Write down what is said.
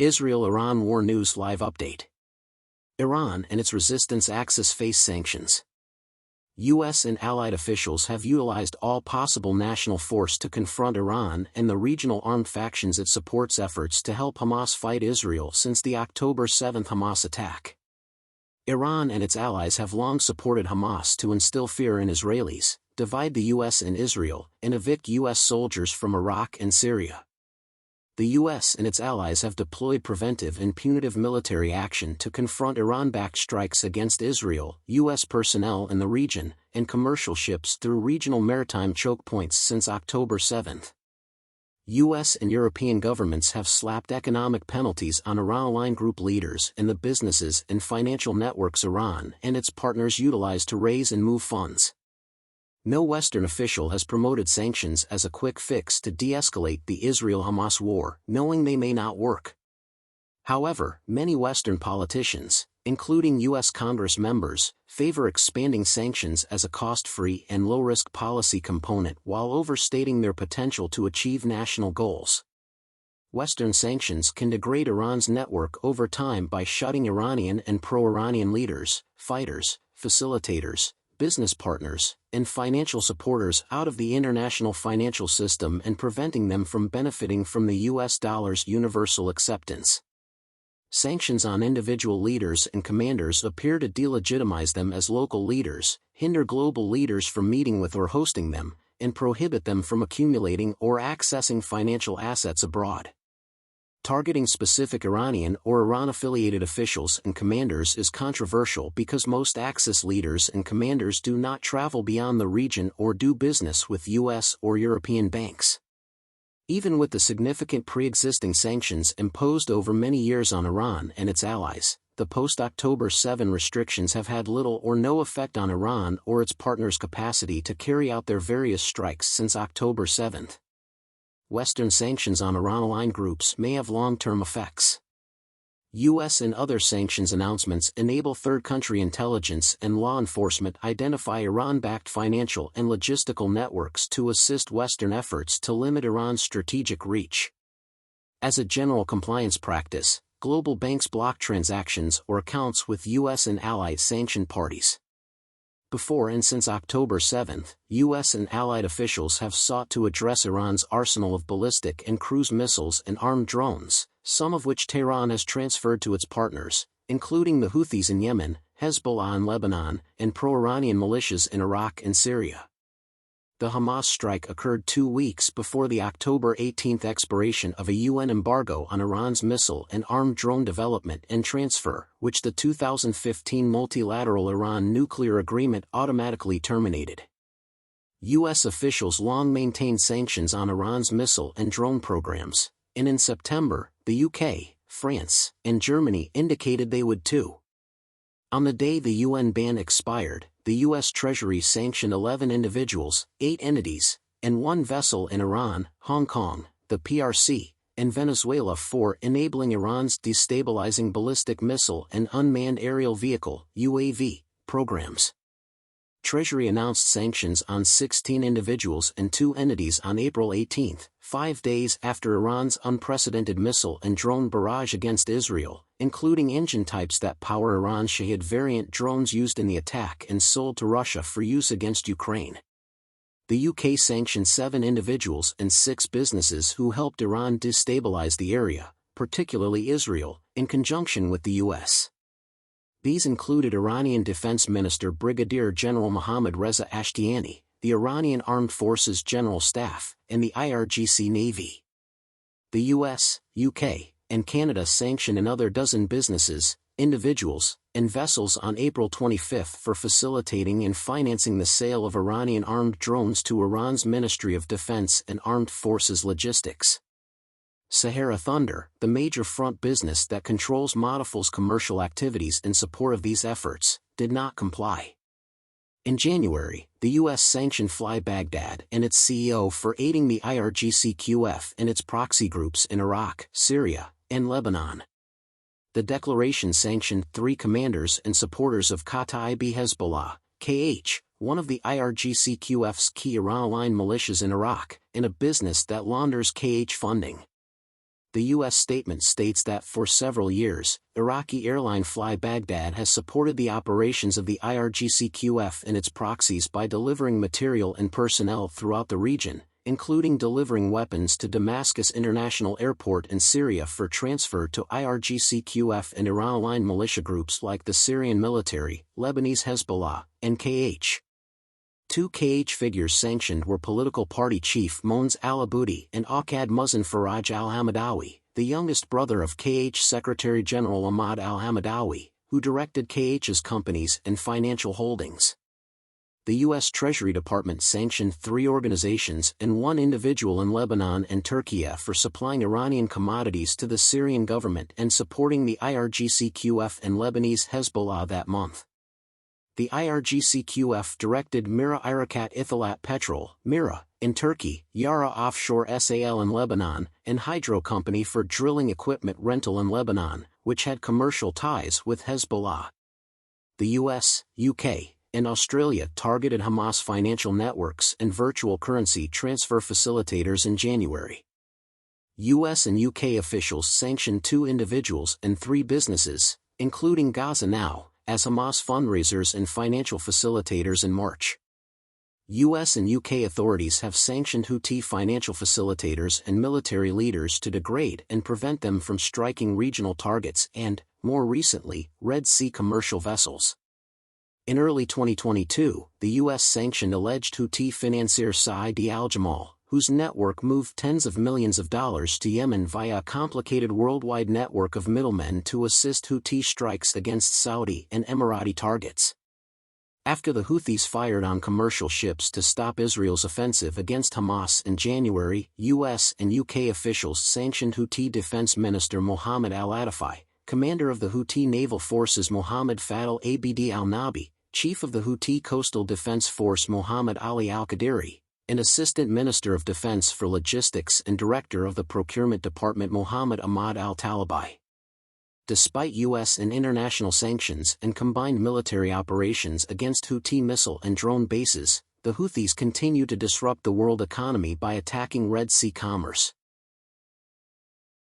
Israel-Iran War News Live Update. Iran and its resistance axis face sanctions. U.S. and allied officials have utilized all possible national force to confront Iran and the regional armed factions it supports efforts to help Hamas fight Israel since the October 7 Hamas attack. Iran and its allies have long supported Hamas to instill fear in Israelis, divide the U.S. and Israel, and evict U.S. soldiers from Iraq and Syria. The U.S. and its allies have deployed preventive and punitive military action to confront Iran-backed strikes against Israel, U.S. personnel in the region, and commercial ships through regional maritime choke points since October 7. U.S. and European governments have slapped economic penalties on Iran-aligned group leaders and the businesses and financial networks Iran and its partners utilize to raise and move funds. No Western official has promoted sanctions as a quick fix to de-escalate the Israel-Hamas war, knowing they may not work. However, many Western politicians, including U.S. Congress members, favor expanding sanctions as a cost-free and low-risk policy component while overstating their potential to achieve national goals. Western sanctions can degrade Iran's network over time by shutting Iranian and pro-Iranian leaders, fighters, facilitators, business partners, and financial supporters out of the international financial system and preventing them from benefiting from the U.S. dollar's universal acceptance. Sanctions on individual leaders and commanders appear to delegitimize them as local leaders, hinder global leaders from meeting with or hosting them, and prohibit them from accumulating or accessing financial assets abroad. Targeting specific Iranian or Iran-affiliated officials and commanders is controversial because most Axis leaders and commanders do not travel beyond the region or do business with U.S. or European banks. Even with the significant pre-existing sanctions imposed over many years on Iran and its allies, the post-October 7 restrictions have had little or no effect on Iran or its partners' capacity to carry out their various strikes since October 7. Western sanctions on Iran-aligned groups may have long-term effects. U.S. and other sanctions announcements enable third-country intelligence and law enforcement identify Iran-backed financial and logistical networks to assist Western efforts to limit Iran's strategic reach. As a general compliance practice, global banks block transactions or accounts with U.S. and allied sanctioned parties. Before and since October 7, U.S. and allied officials have sought to address Iran's arsenal of ballistic and cruise missiles and armed drones, some of which Tehran has transferred to its partners, including the Houthis in Yemen, Hezbollah in Lebanon, and pro-Iranian militias in Iraq and Syria. The Hamas strike occurred 2 weeks before the October 18 expiration of a UN embargo on Iran's missile and armed drone development and transfer, which the 2015 multilateral Iran nuclear agreement automatically terminated. U.S. officials long maintained sanctions on Iran's missile and drone programs, and in September, the UK, France, and Germany indicated they would too. On the day the UN ban expired, the U.S. Treasury sanctioned 11 individuals, 8 entities, and 1 vessel in Iran, Hong Kong, the PRC, and Venezuela for enabling Iran's destabilizing ballistic missile and unmanned aerial vehicle (UAV) programs. Treasury announced sanctions on 16 individuals and 2 entities on April 18, 5 days after Iran's unprecedented missile and drone barrage against Israel, including engine types that power Iran's Shahed variant drones used in the attack and sold to Russia for use against Ukraine. The UK sanctioned 7 individuals and 6 businesses who helped Iran destabilize the area, particularly Israel, in conjunction with the US. These included Iranian Defense Minister Brigadier General Mohammad Reza Ashtiani, the Iranian Armed Forces General Staff, and the IRGC Navy. The US, UK, and Canada sanctioned another dozen businesses, individuals, and vessels on April 25 for facilitating and financing the sale of Iranian armed drones to Iran's Ministry of Defense and Armed Forces Logistics. Sahara Thunder, the major front business that controls Modaful's commercial activities in support of these efforts, did not comply. In January, the U.S. sanctioned Fly Baghdad and its CEO for aiding the IRGC-QF and its proxy groups in Iraq, Syria, and Lebanon. The declaration sanctioned 3 commanders and supporters of Kataib Hezbollah, KH, one of the IRGC-QF's key Iran-aligned militias in Iraq, in a business that launders KH funding. The U.S. statement states that for several years, Iraqi airline Fly Baghdad has supported the operations of the IRGC-QF and its proxies by delivering material and personnel throughout the region, including delivering weapons to Damascus International Airport in Syria for transfer to IRGC-QF and Iran-aligned militia groups like the Syrian military, Lebanese Hezbollah, and KH. Two KH figures sanctioned were political party chief Mons al-Aboudi and Aqad Muzin Faraj al-Hamadawi, the youngest brother of KH Secretary General Ahmad al-Hamadawi, who directed KH's companies and financial holdings. The U.S. Treasury Department sanctioned 3 organizations and 1 individual in Lebanon and Turkey for supplying Iranian commodities to the Syrian government and supporting the IRGC-QF and Lebanese Hezbollah that month. The IRGC-QF directed Mira Irakat Ithalat Petrol, Mira, in Turkey, Yara Offshore SAL in Lebanon, and Hydro Company for drilling equipment rental in Lebanon, which had commercial ties with Hezbollah. The US, UK, and Australia targeted Hamas financial networks and virtual currency transfer facilitators in January. US and UK officials sanctioned 2 individuals and 3 businesses, including Gaza Now, as Hamas fundraisers and financial facilitators in March. US and UK authorities have sanctioned Houthi financial facilitators and military leaders to degrade and prevent them from striking regional targets and, more recently, Red Sea commercial vessels. In early 2022, the U.S. sanctioned alleged Houthi financier Saadi al-Jamal, whose network moved tens of millions of dollars to Yemen via a complicated worldwide network of middlemen to assist Houthi strikes against Saudi and Emirati targets. After the Houthis fired on commercial ships to stop Israel's offensive against Hamas in January, U.S. and UK officials sanctioned Houthi Defense Minister Mohammed al-Atafi, commander of the Houthi naval forces Mohammed Fadl Abd al-Nabi, chief of the Houthi Coastal Defense Force Mohammed Ali al-Qadiri, and Assistant Minister of Defense for Logistics and Director of the Procurement Department Mohammed Ahmad al-Talibai. Despite U.S. and international sanctions and combined military operations against Houthi missile and drone bases, the Houthis continue to disrupt the world economy by attacking Red Sea commerce.